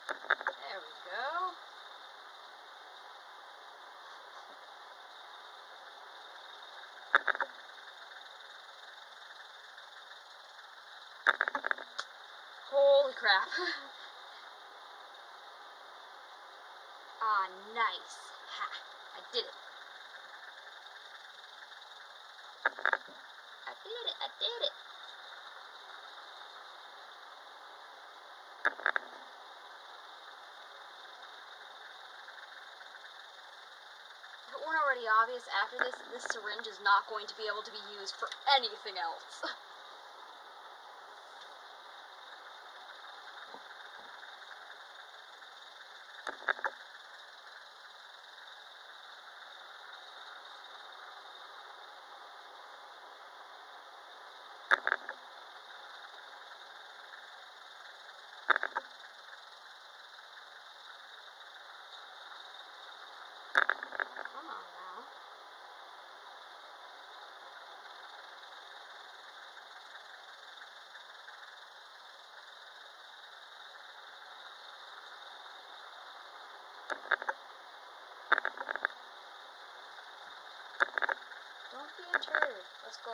There we go. Holy crap. Ah, nice. Ha, I did it. I did it, I did it. If it weren't already obvious, after this syringe is not going to be able to be used for anything else. Come on now. Don't be a turd. Let's go.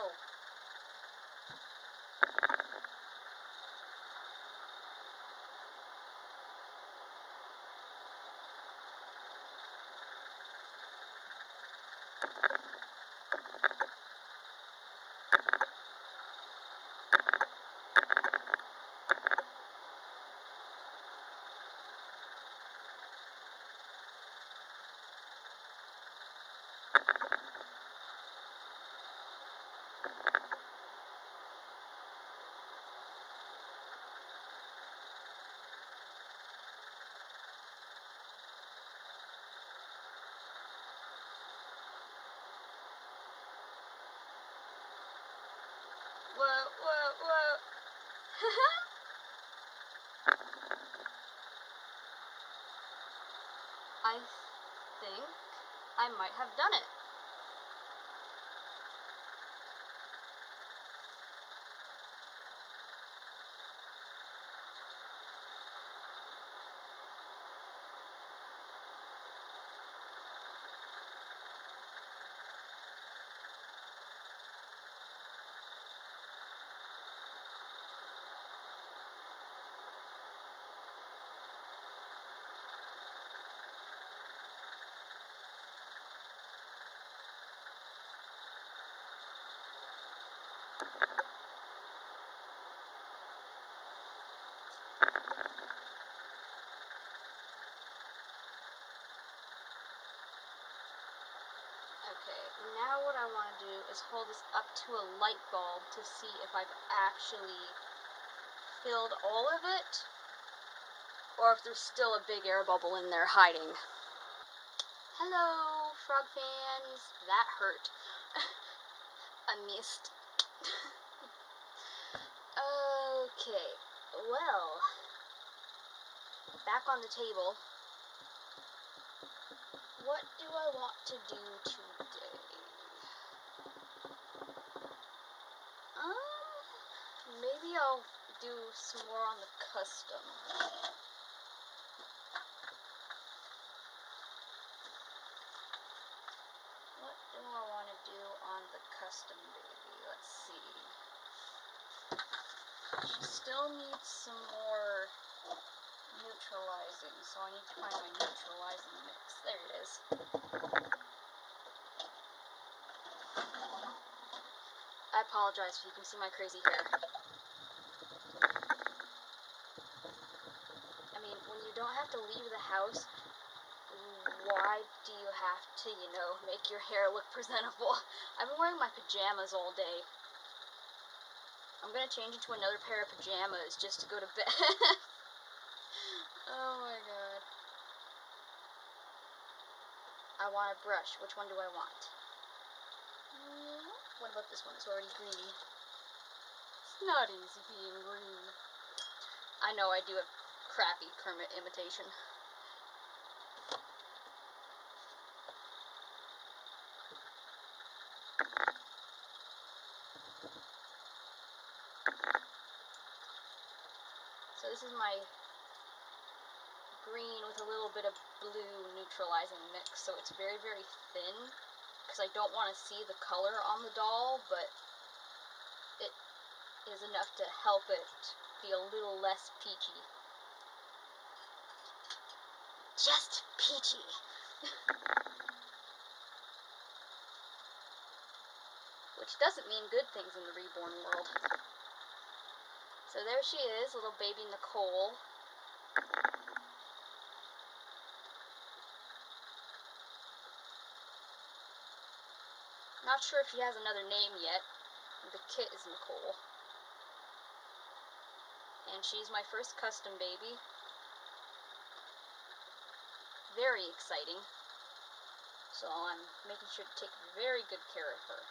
Whoa, whoa, whoa. I think I might have done it. Okay, now what I want to do is hold this up to a light bulb to see if I've actually filled all of it, or if there's still a big air bubble in there hiding. Hello, frog fans. That hurt. I missed. Okay, well, back on the table. What do I want to do today? Maybe I'll do some more on the custom. What do I want to do on the custom baby? Let's see. She still needs some more neutralizing, so I need to find my neutralizing mix. There it is. I apologize if you can see my crazy hair. I mean, when you don't have to leave the house, why do you have to, make your hair look presentable? I've been wearing my pajamas all day. I'm gonna change into another pair of pajamas just to go to bed. Oh my god. I want a brush. Which one do I want? What about this one? It's already greeny. It's not easy being green. I know I do a crappy Kermit imitation. So this is my green with a little bit of blue neutralizing mix, so it's very, very thin, because I don't want to see the color on the doll, but it is enough to help it be a little less peachy. Just peachy. Which doesn't mean good things in the reborn world. So there she is, little baby Nicole. Not sure if she has another name yet. The kit is Nicole. And she's my first custom baby. Very exciting. So I'm making sure to take very good care of her.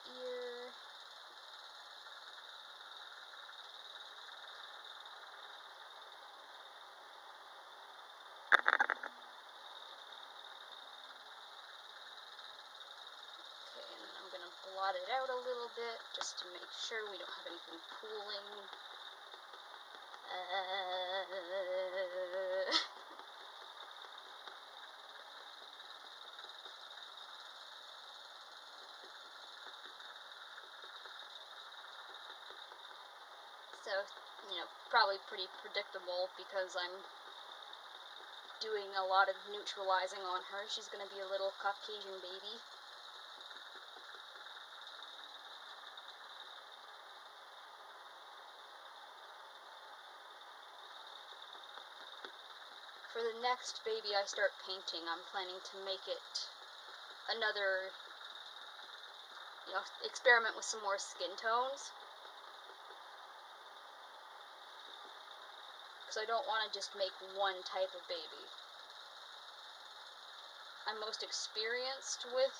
Ear. Okay, and then I'm going to blot it out a little bit just to make sure we don't have anything pooling. So, probably pretty predictable because I'm doing a lot of neutralizing on her. She's going to be a little Caucasian baby. For the next baby I start painting, I'm planning to make it another, experiment with some more skin tones. Because I don't want to just make one type of baby. I'm most experienced with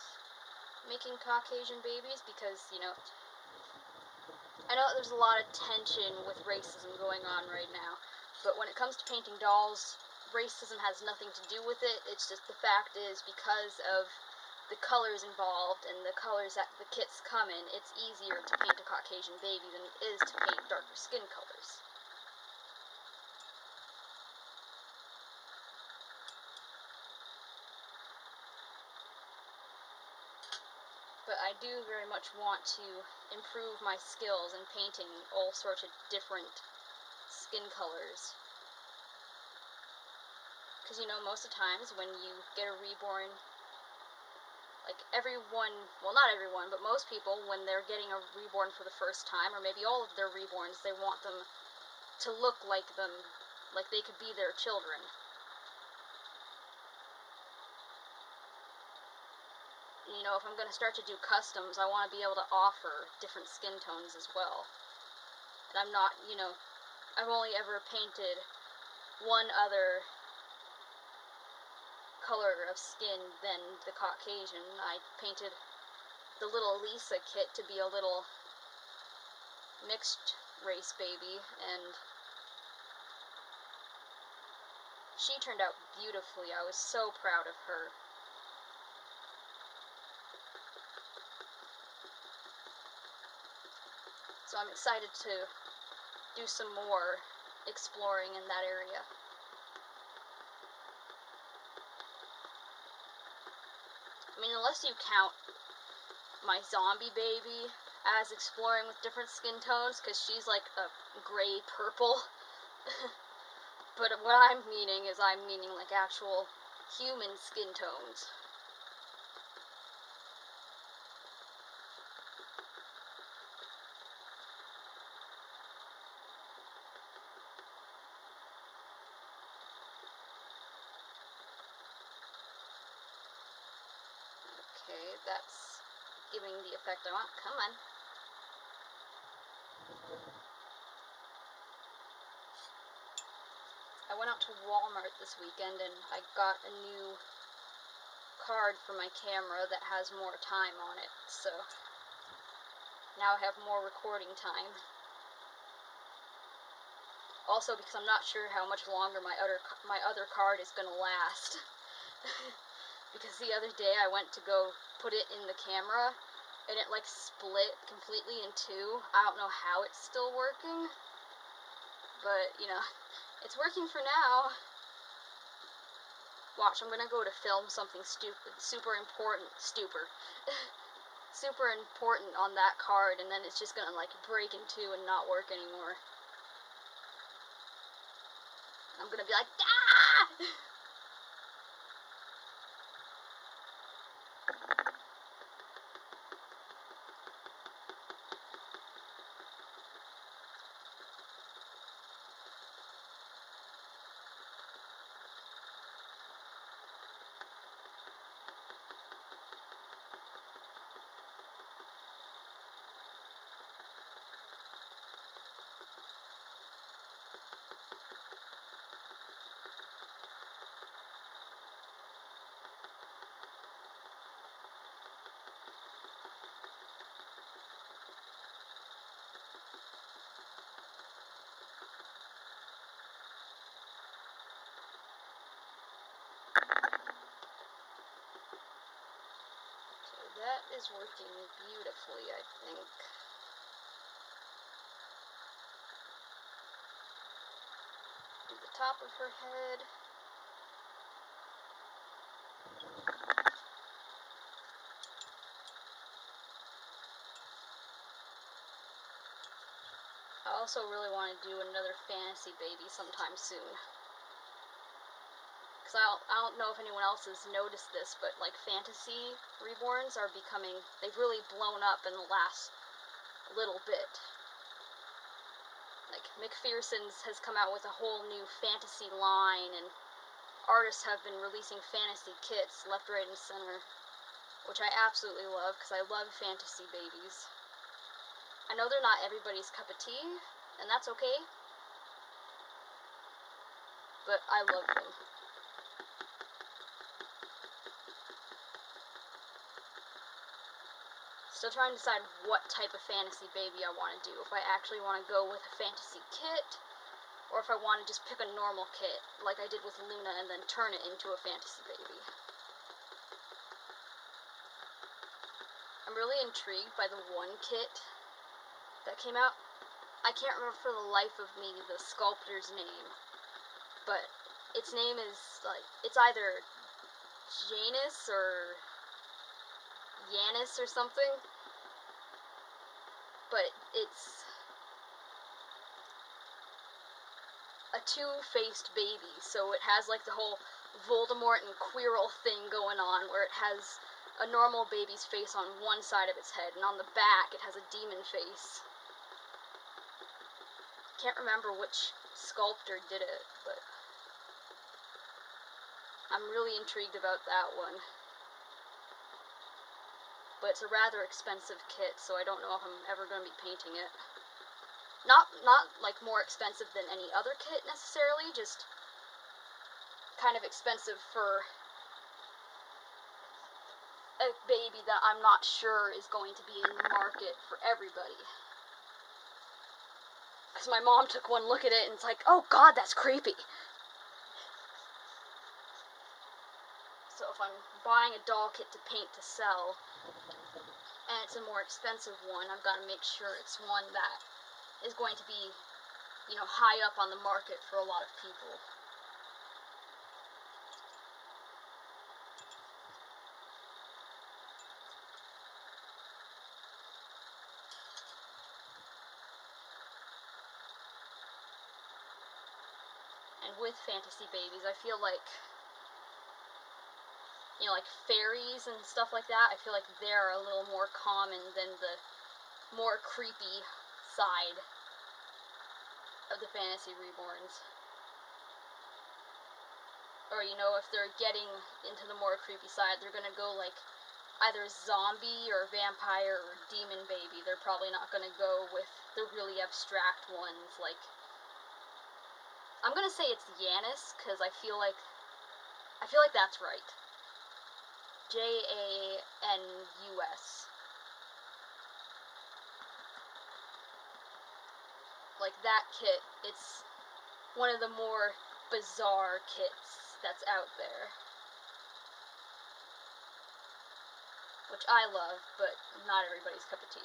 making Caucasian babies because, I know that there's a lot of tension with racism going on right now, but when it comes to painting dolls, racism has nothing to do with it. It's just the fact is because of the colors involved and the colors that the kits come in, it's easier to paint a Caucasian baby than it is to paint darker skin colors. But I do very much want to improve my skills in painting all sorts of different skin colors. Because, most of the times when you get a reborn, like everyone, well not everyone, but most people, when they're getting a reborn for the first time, or maybe all of their reborns, they want them to look like them, like they could be their children. If I'm going to start to do customs, I want to be able to offer different skin tones as well. And I'm not, I've only ever painted one other color of skin than the Caucasian. I painted the little Lisa kit to be a little mixed race baby, and she turned out beautifully. I was so proud of her. So I'm excited to do some more exploring in that area. I mean, unless you count my zombie baby as exploring with different skin tones, because she's like a gray purple. But what I'm meaning is I'm meaning like actual human skin tones. Okay, that's giving the effect I want. Come on. I went out to Walmart this weekend and I got a new card for my camera that has more time on it, so Now I have more recording time. Also, because I'm not sure how much longer my other card is gonna last. Because the other day I went to go put it in the camera, and it like split completely in two. I don't know how it's still working, but you know, it's working for now. Watch, I'm gonna go to film something super important on that card, and then it's just gonna like break in two and not work anymore. I'm gonna be like, ah! That is working beautifully, I think. Do the top of her head. I also really want to do another fantasy baby sometime soon. Because I don't know if anyone else has noticed this, but like fantasy reborns are becoming, they've really blown up in the last little bit. Like McPherson's has come out with a whole new fantasy line, and artists have been releasing fantasy kits left, right, and center, which I absolutely love because I love fantasy babies. I know they're not everybody's cup of tea, and that's okay, but I love them. Still trying to decide what type of fantasy baby I want to do. If I actually want to go with a fantasy kit, or if I want to just pick a normal kit, like I did with Luna, and then turn it into a fantasy baby. I'm really intrigued by the one kit that came out. I can't remember for the life of me the sculptor's name, but its name is like, it's either Janus or Yanis or something, but it's a two-faced baby, so it has like the whole Voldemort and Quirrell thing going on, where it has a normal baby's face on one side of its head, and on the back it has a demon face. Can't remember which sculptor did it, but I'm really intrigued about that one. But it's a rather expensive kit, so I don't know if I'm ever going to be painting it. Not like more expensive than any other kit necessarily, just kind of expensive for a baby that I'm not sure is going to be in the market for everybody. Because my mom took one look at it and it's like, oh god, that's creepy. So if I'm buying a doll kit to paint to sell, and it's a more expensive one, I've got to make sure it's one that is going to be, you know, high up on the market for a lot of people. And with fantasy babies, I feel like, you know, like fairies and stuff like that, I feel like they're a little more common than the more creepy side of the fantasy reborns. Or, you know, if they're getting into the more creepy side, they're gonna go like either zombie or vampire or demon baby. They're probably not gonna go with the really abstract ones. Like, I'm gonna say it's Yanis, because I feel like that's right. Janus. like that kit, it's one of the more bizarre kits that's out there. Which I love, but not everybody's cup of tea.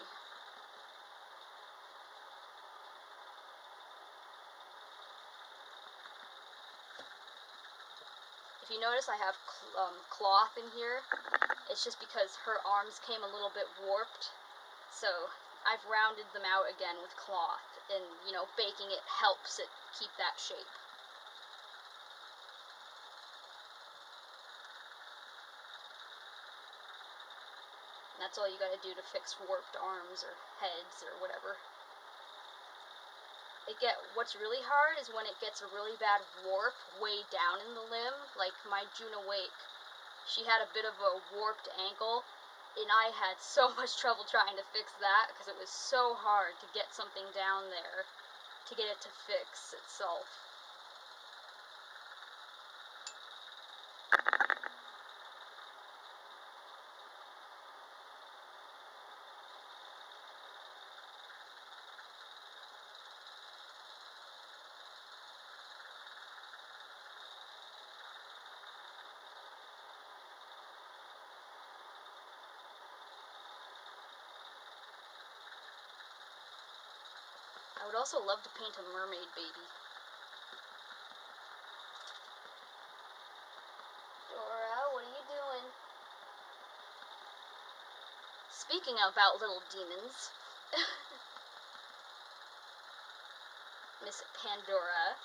If you notice, I have cloth in here. It's just because her arms came a little bit warped, so I've rounded them out again with cloth, and, you know, baking it helps it keep that shape. And that's all you gotta do to fix warped arms or heads or whatever. What's really hard is when it gets a really bad warp way down in the limb, like my Juna Wake. She had a bit of a warped ankle, and I had so much trouble trying to fix that because it was so hard to get something down there to get it to fix itself. I would also love to paint a mermaid baby. Dora, what are you doing? Speaking about little demons, Miss Pandora.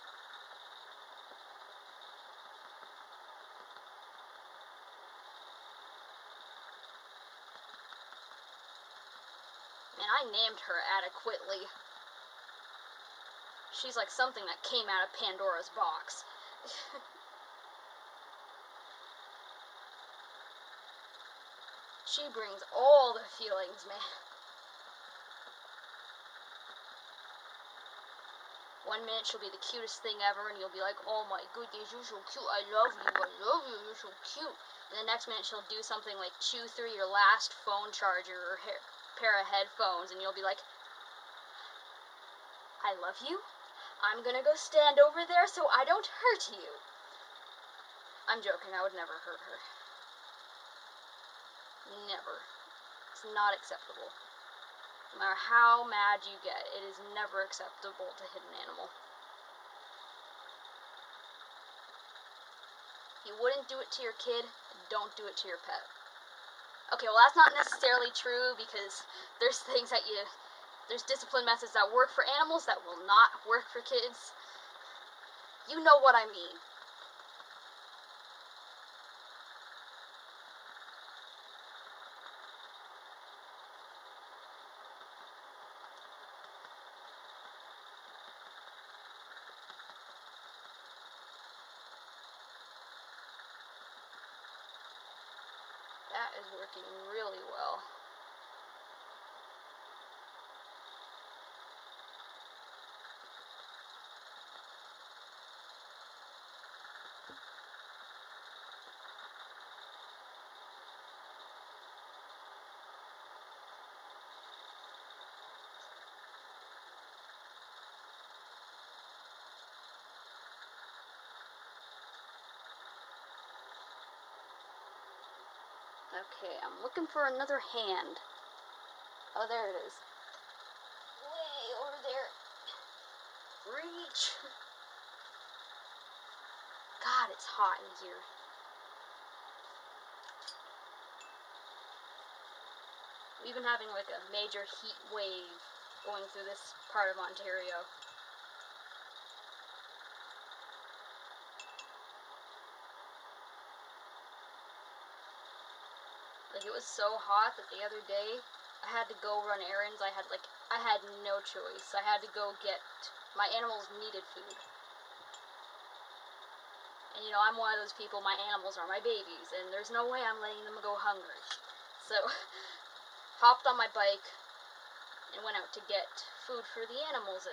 And I named her adequately. She's like something that came out of Pandora's box. She brings all the feelings, man. One minute she'll be the cutest thing ever, and you'll be like, oh my goodness, you're so cute, I love you, you're so cute. And the next minute she'll do something like chew through your last phone charger or pair of headphones, and you'll be like, I love you, I'm gonna go stand over there so I don't hurt you. I'm joking, I would never hurt her. Never. It's not acceptable. No matter how mad you get, it is never acceptable to hit an animal. If you wouldn't do it to your kid, don't do it to your pet. Okay, well that's not necessarily true, because there's things that there's discipline methods that work for animals that will not work for kids. You know what I mean. That is working really well. Okay, I'm looking for another hand. Oh, there it is. Way over there. Reach. God, it's hot in here. We've been having like a major heat wave going through this part of Ontario. Like, it was so hot that the other day I had to go run errands. I had no choice. I had to go get, my animals needed food. And you know, I'm one of those people, my animals are my babies, and there's no way I'm letting them go hungry. So, hopped on my bike and went out to get food for the animals.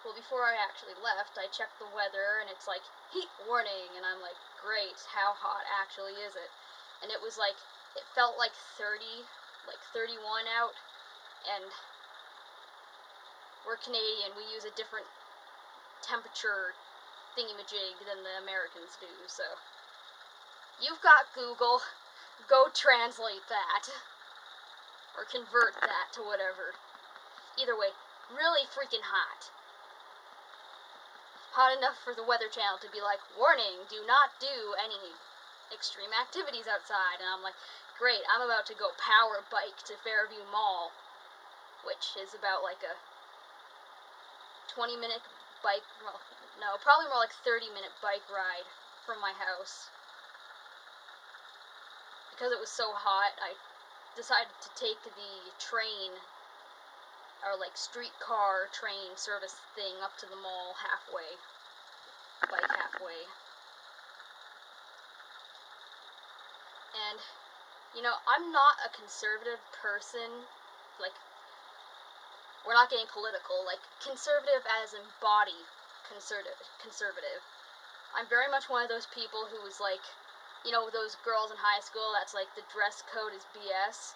Well, before I actually left, I checked the weather, and it's like, heat warning, and I'm like, great, how hot actually is it? And it was like, it felt like 30, like 31 out, and we're Canadian, we use a different temperature thingy-majig than the Americans do, so. You've got Google, go translate that. Or convert that to whatever. Either way, really freaking hot. Hot enough for the Weather Channel to be like, warning, do not do any extreme activities outside. And I'm like, great, I'm about to go power bike to Fairview Mall, which is about like a 20-minute bike, well, no, probably more like 30-minute bike ride from my house. Because it was so hot, I decided to take the train, or like streetcar train service thing up to the mall halfway, bike halfway. And, you know, I'm not a conservative person, like, we're not getting political, like, conservative as in body conservative. I'm very much one of those people who's like, you know, those girls in high school, that's like, the dress code is BS.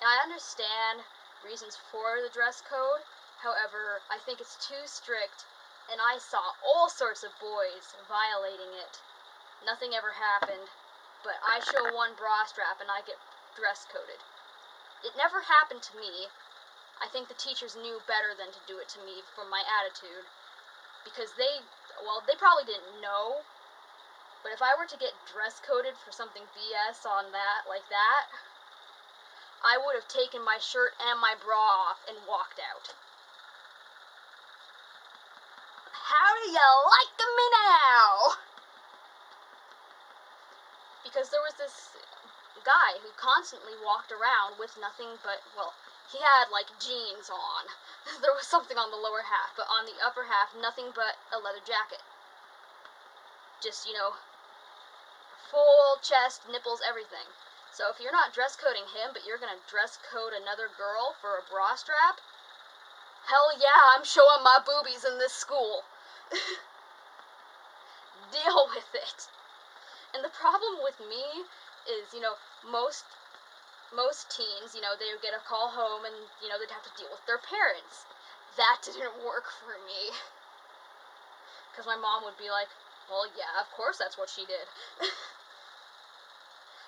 And I understand reasons for the dress code, however, I think it's too strict, and I saw all sorts of boys violating it. Nothing ever happened, but I show one bra strap and I get dress coded. It never happened to me. I think the teachers knew better than to do it to me from my attitude, because they probably didn't know, but if I were to get dress coded for something BS on that, like that, I would have taken my shirt and my bra off and walked out. How do you like me now? Because there was this guy who constantly walked around with nothing but, well, he had like jeans on. There was something on the lower half, but on the upper half, nothing but a leather jacket. Just, you know, full chest, nipples, everything. So if you're not dress coding him, but you're gonna dress code another girl for a bra strap, hell yeah, I'm showing my boobies in this school. Deal with it. And the problem with me is, you know, most teens, you know, they would get a call home and, you know, they'd have to deal with their parents. That didn't work for me. Because my mom would be like, well, yeah, of course that's what she did.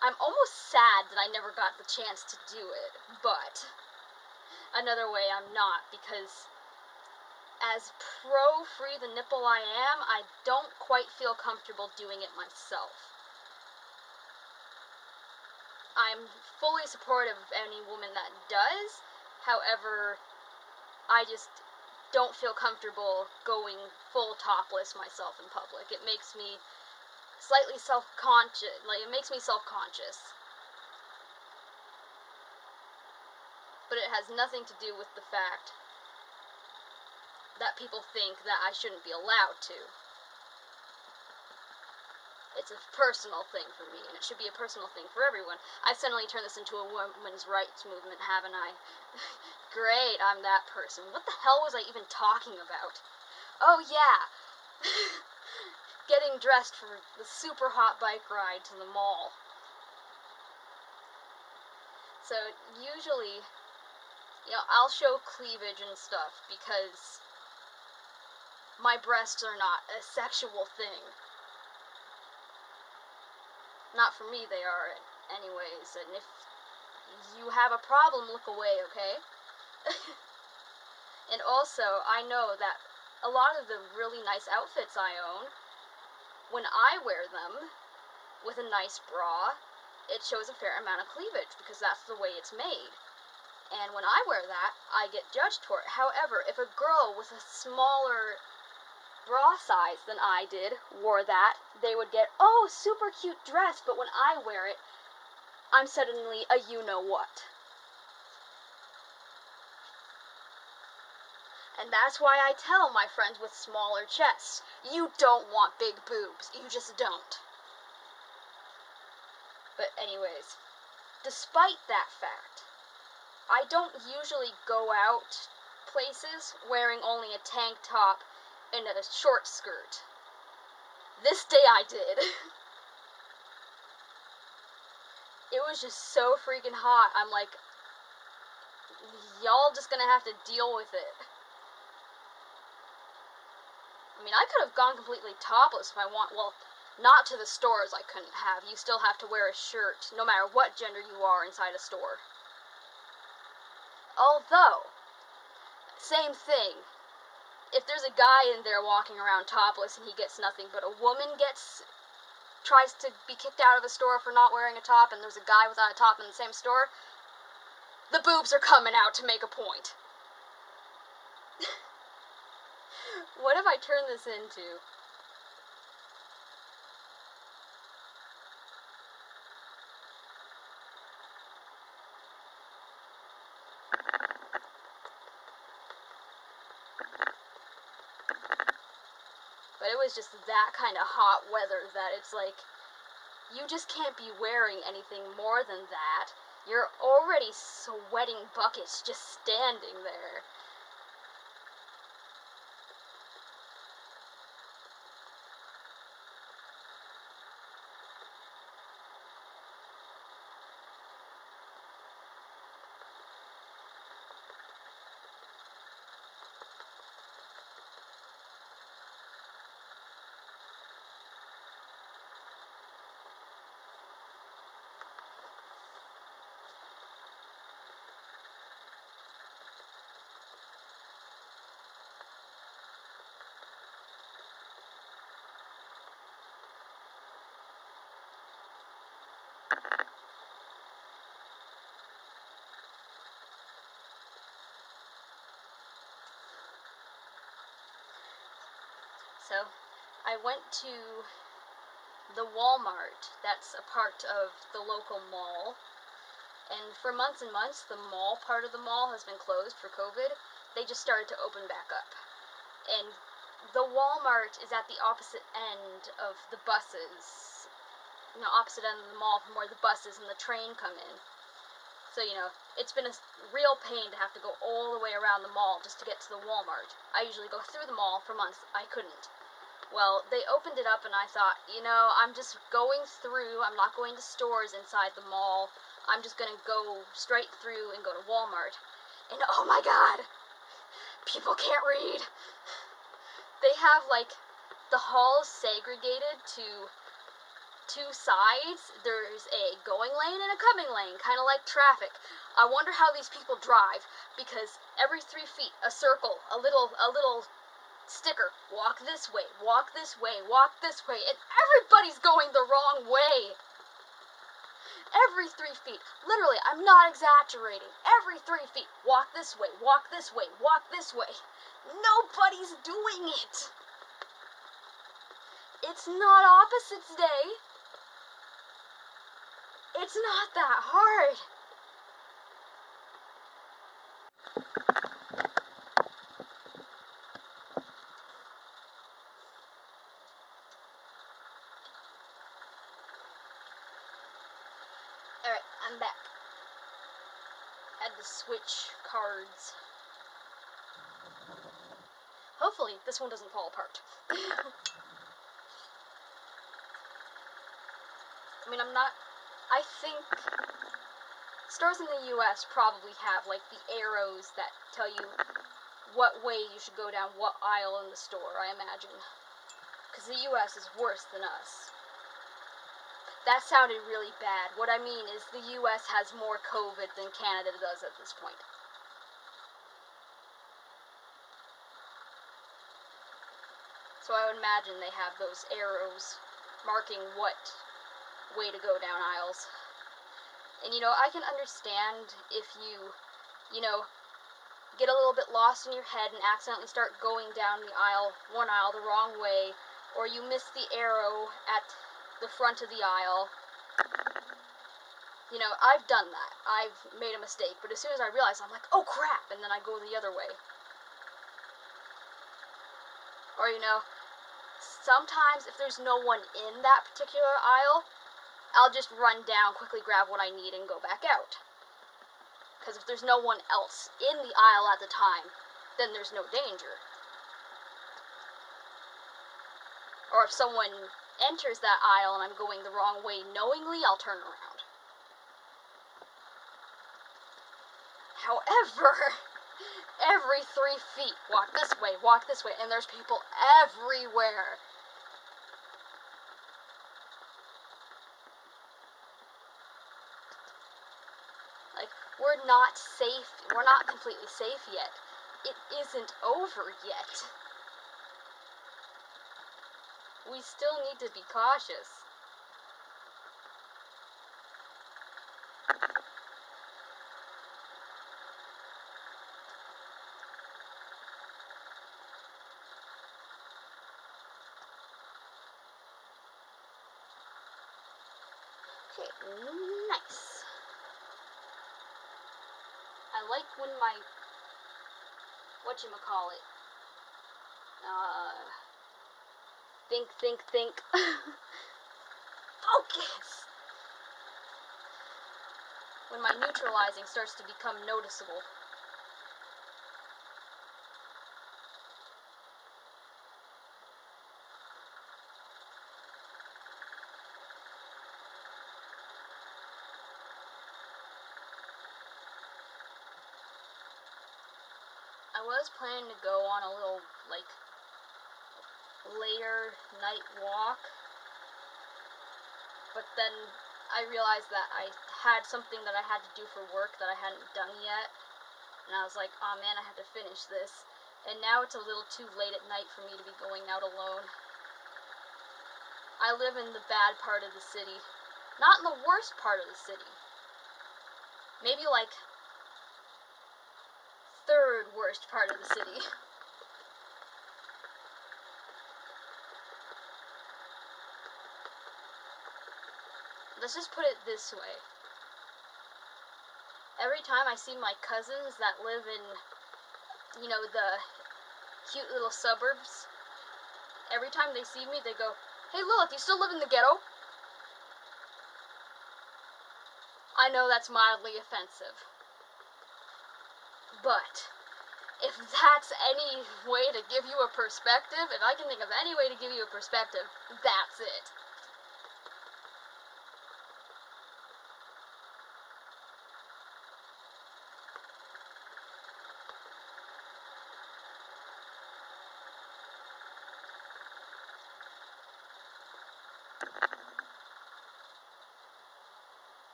I'm almost sad that I never got the chance to do it, but another way I'm not, because as pro-free the nipple I am, I don't quite feel comfortable doing it myself. I'm fully supportive of any woman that does, however, I just don't feel comfortable going full topless myself in public. It makes me slightly self-conscious, like, it makes me self-conscious. But it has nothing to do with the fact that people think that I shouldn't be allowed to. It's a personal thing for me, and it should be a personal thing for everyone. I've suddenly turned this into a women's rights movement, haven't I? Great, I'm that person. What the hell was I even talking about? Oh, yeah. Getting dressed for the super hot bike ride to the mall. So, usually, you know, I'll show cleavage and stuff because my breasts are not a sexual thing. Not for me, they are, anyways. And if you have a problem, look away, okay? And also, I know that a lot of the really nice outfits I own, when I wear them with a nice bra, it shows a fair amount of cleavage because that's the way it's made. And when I wear that, I get judged for it. However, if a girl with a smaller bra size than I did wore that, they would get, oh, super cute dress, but when I wear it, I'm suddenly a you-know-what. And that's why I tell my friends with smaller chests, you don't want big boobs, you just don't. But anyways, despite that fact, I don't usually go out places wearing only a tank top and a short skirt. This day I did. It was just so freaking hot. I'm like, y'all just gonna have to deal with it. I mean, I could have gone completely topless if I want. Well, not to the stores I couldn't have. You still have to wear a shirt, no matter what gender you are inside a store. Although, same thing. If there's a guy in there walking around topless and he gets nothing, but a woman tries to be kicked out of the store for not wearing a top, and there's a guy without a top in the same store, the boobs are coming out to make a point. What have I turned this into? But it was just that kind of hot weather that it's like, you just can't be wearing anything more than that. You're already sweating buckets just standing there. So, I went to the Walmart that's a part of the local mall, and for months and months, the mall part of the mall has been closed for COVID. They just started to open back up. And the Walmart is at the opposite end of the buses, opposite end of the mall from where the buses and the train come in. So, it's been a real pain to have to go all the way around the mall just to get to the Walmart. I usually go through the mall. For months, I couldn't. Well, they opened it up and I thought, I'm just going through. I'm not going to stores inside the mall. I'm just going to go straight through and go to Walmart. And oh my god, people can't read. They have, the halls segregated to two sides. There's a going lane and a coming lane, kind of like traffic. I wonder how these people drive, because every 3 feet, a circle, a little sticker, walk this way, walk this way, walk this way, and everybody's going the wrong way. Every 3 feet, literally, I'm not exaggerating, every 3 feet, walk this way, walk this way, walk this way. Nobody's doing it. It's not Opposites Day. It's not that hard. Alright, I'm back. Had to switch cards. Hopefully, this one doesn't fall apart. I think stores in the US probably have, the arrows that tell you what way you should go down what aisle in the store, I imagine. Because the US is worse than us. That sounded really bad. What I mean is the US has more COVID than Canada does at this point. So I would imagine they have those arrows marking what way to go down aisles. And, I can understand if you, get a little bit lost in your head and accidentally start going down one aisle the wrong way, or you miss the arrow at the front of the aisle. I've done that. I've made a mistake, but as soon as I realize, I'm like, oh crap, and then I go the other way. Or, sometimes if there's no one in that particular aisle, I'll just run down, quickly grab what I need, and go back out. Because if there's no one else in the aisle at the time, then there's no danger. Or if someone enters that aisle and I'm going the wrong way knowingly, I'll turn around. However, Every 3 feet, walk this way, and there's people everywhere. Like, we're not safe, we're not completely safe yet. It isn't over yet. We still need to be cautious. Okay, nice. I like when my, whatchamacallit, think. Focus! When my neutralizing starts to become noticeable. I was planning to go on a little, like, later night walk, but then I realized that I had something that I had to do for work that I hadn't done yet, and I was like, oh man, I have to finish this, and now it's a little too late at night for me to be going out alone. I live in the bad part of the city, not in the worst part of the city, maybe like third worst part of the city. Let's just put it this way. Every time I see my cousins that live in, you know, the cute little suburbs, every time they see me, they go, hey Lilith, you still live in the ghetto? I know that's mildly offensive. But if that's any way to give you a perspective, if I can think of any way to give you a perspective, that's it.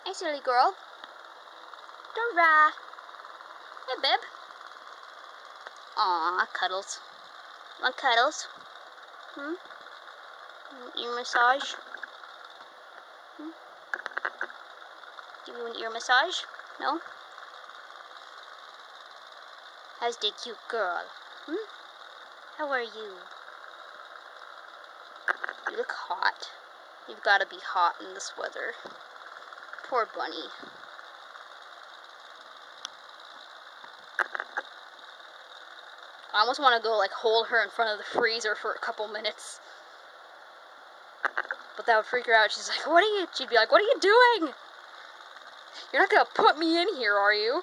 Hey, silly girl. Dora. Hey, babe. Aw, cuddles. Want cuddles? Ear massage? Give you an ear massage? No? How's the cute girl? How are you? You look hot. You've got to be hot in this weather. Poor bunny. I almost want to go, like, hold her in front of the freezer for a couple minutes. But that would freak her out. She's like, she'd be like, what are you doing? You're not going to put me in here, are you?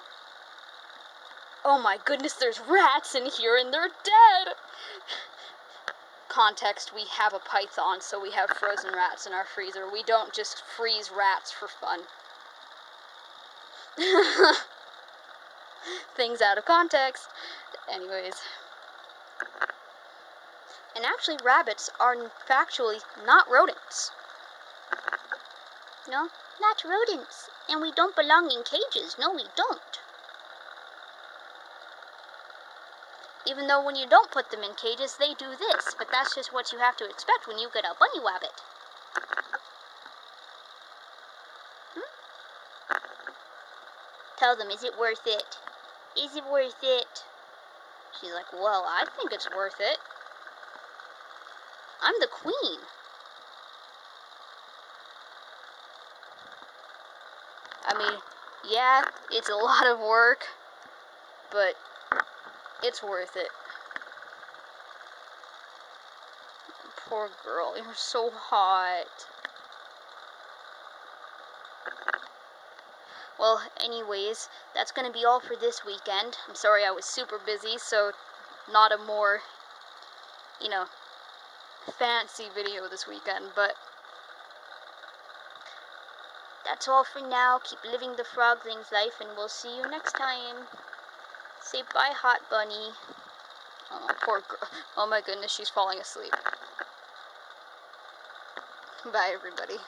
Oh my goodness, there's rats in here and they're dead. Context, we have a python, so we have frozen rats in our freezer. We don't just freeze rats for fun. Things out of context. Anyways. And actually, rabbits are factually not rodents. No, not rodents. And we don't belong in cages. No, we don't. Even though when you don't put them in cages, they do this. But that's just what you have to expect when you get a bunny rabbit. Tell them, is it worth it? Is it worth it? She's like, well, I think it's worth it. I'm the queen. I mean, yeah, it's a lot of work, but it's worth it. Poor girl, you're so hot. Well, anyways, that's going to be all for this weekend. I'm sorry I was super busy, so not a more, fancy video this weekend, but that's all for now. Keep living the frogling's life, and we'll see you next time. Say bye, hot bunny. Oh, poor girl. Oh my goodness, she's falling asleep. Bye, everybody.